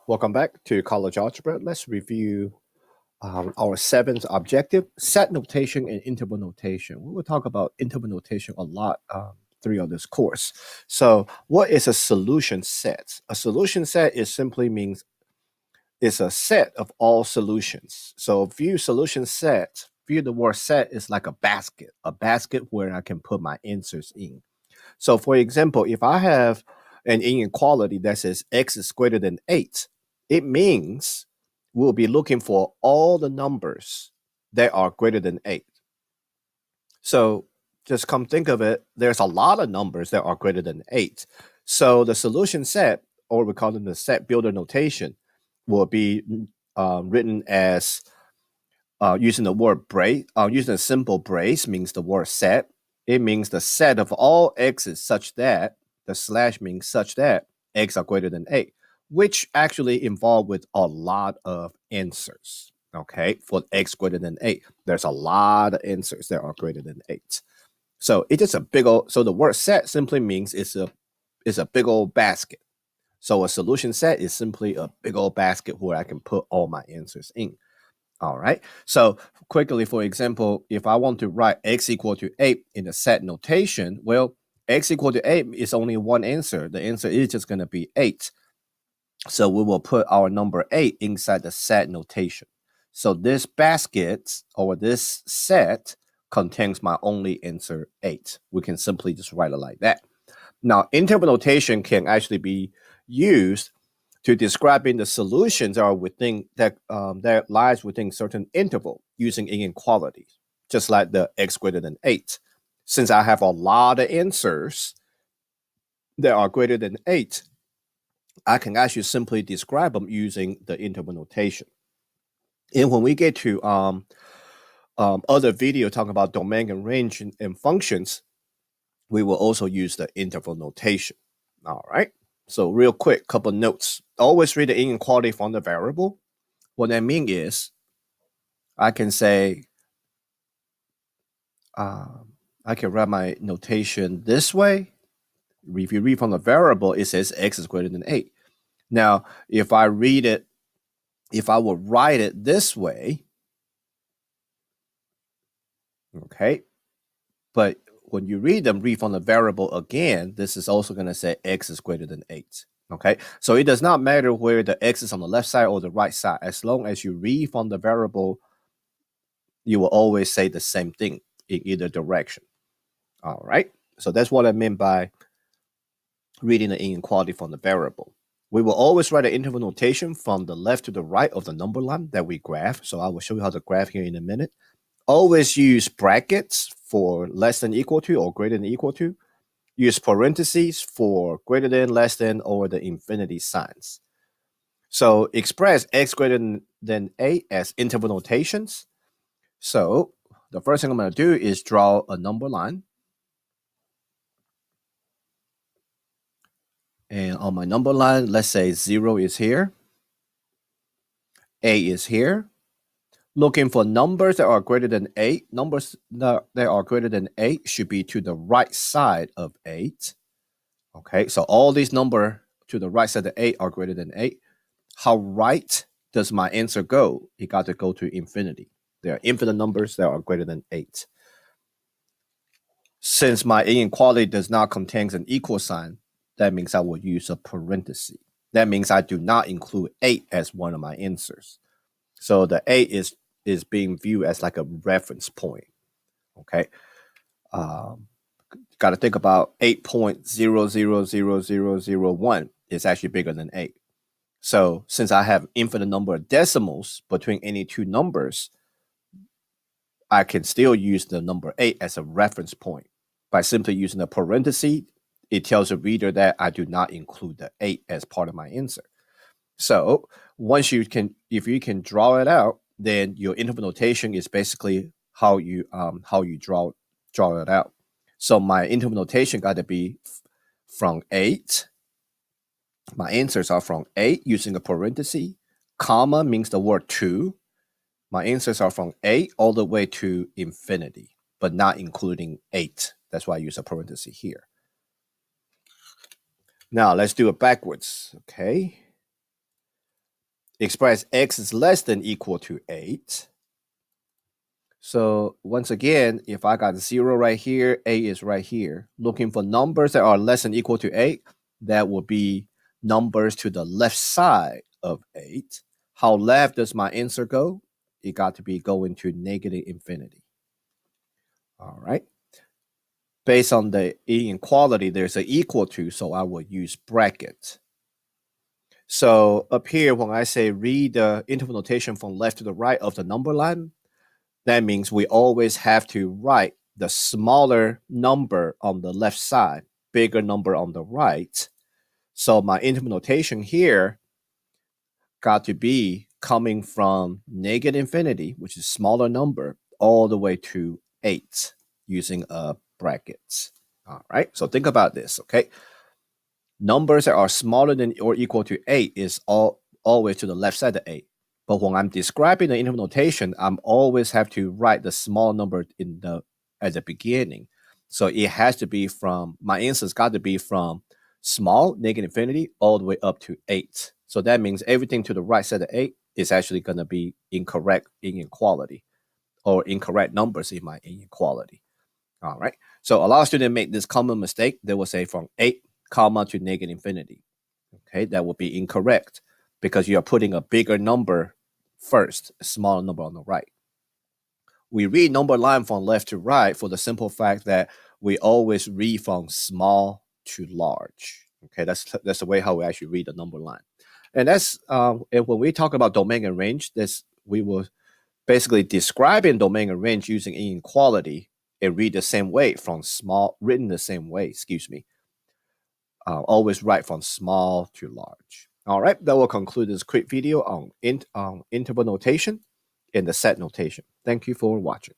Welcome back to College Algebra. Let's review our seventh objective, set notation and interval notation. We will talk about interval notation a lot throughout this course. So what is a solution set? A solution set is simply means it's a set of all solutions. So view solution set, view the word set is like a basket where I can put my answers in. So for example, if I have an inequality that says x is greater than 8, it means we'll be looking for all the numbers that are greater than 8. So just come think of it, there's a lot of numbers that are greater than 8. So the solution set, or we call them the set builder notation, will be written as using the word brace, using a simple brace means the word set. It means the set of all x's such that the slash means such that x are greater than 8, which actually involved with a lot of answers. Okay, for x greater than 8, there's a lot of answers that are greater than 8. So it's just a big old. So the word set simply means it's a big old basket. So a solution set is simply a big old basket where I can put all my answers in. All right. So quickly, for example, if I want to write x equal to 8 in the set notation, well, x equal to 8 is only one answer. The answer is just going to be 8. So we will put our number 8 inside the set notation. So this basket or this set contains my only answer 8. We can simply just write it like that. Now, interval notation can actually be used to describing the solutions that are within that lies within certain interval using inequalities, just like the x greater than 8. Since I have a lot of answers that are greater than 8, I can actually simply describe them using the interval notation. And when we get to other video talking about domain and range and functions, we will also use the interval notation. All right. So real quick, couple notes. Always read the inequality from the variable. What I mean is, I can say, I can write my notation this way. If you read from the variable, it says x is greater than 8. Now, if I read it, if I would write it this way, okay, but when you read from the variable again, this is also going to say x is greater than 8. Okay, so it does not matter where the x is on the left side or the right side. As long as you read from the variable, you will always say the same thing in either direction. All right, so that's what I meant by reading the inequality from the variable. We will always write an interval notation from the left to the right of the number line that we graph. So I will show you how to graph here in a minute. Always use brackets for less than equal to or greater than equal to. Use parentheses for greater than, less than, or the infinity signs. So express x greater than 8 as interval notations. So the first thing I'm going to do is draw a number line. And on my number line, let's say 0 is here. A is here. Looking for numbers that are greater than 8. Numbers that are greater than 8 should be to the right side of 8. Okay, so all these numbers to the right side of 8 are greater than 8. How right does my answer go? It got to go to infinity. There are infinite numbers that are greater than 8. Since my inequality does not contain an equal sign, that means I will use a parenthesis. That means I do not include 8 as one of my answers. So the 8 is being viewed as like a reference point. Okay. Got to think about 8.000001 is actually bigger than 8. So since I have infinite number of decimals between any two numbers, I can still use the number 8 as a reference point. By simply using a parenthesis, it tells the reader that I do not include the 8 as part of my answer. So once you can, if you can draw it out, then your interval notation is basically how you draw it out. So my interval notation got to be from 8. My answers are from 8 using a parenthesis. Comma means the word to. My answers are from 8 all the way to infinity, but not including 8. That's why I use a parenthesis here. Now let's do it backwards. Okay. express x is less than equal to 8. So once again, if I got 0 right here, 8 is right here. Looking for numbers that are less than equal to 8, that will be numbers to the left side of 8. How left does my answer go? It got to be going to negative infinity. All right. Based on the inequality, there's an equal to, so I will use bracket. So up here, when I say read the interval notation from left to the right of the number line, that means we always have to write the smaller number on the left side, bigger number on the right. So my interval notation here got to be coming from negative infinity, which is smaller number, all the way to 8 using brackets. All right, so think about this, okay? Numbers that are smaller than or equal to 8 is always to the left side of 8. But when I'm describing the interval notation, I'm always have to write the small number at the beginning. So it has to be from, my answer's got to be from small, negative infinity, all the way up to 8. So that means everything to the right side of 8 is actually going to be incorrect inequality or incorrect numbers in my inequality. All right. So a lot of students make this common mistake. They will say from 8 comma to negative infinity. Okay, that would be incorrect because you are putting a bigger number first, a smaller number on the right. We read number line from left to right for the simple fact that we always read from small to large. Okay, that's the way how we actually read the number line. And that's and when we talk about domain and range, this we will basically describing domain and range using inequality and read the same way from small, written the same way, excuse me. Always write from small to large. All right, that will conclude this quick video on interval notation and the set notation. Thank you for watching.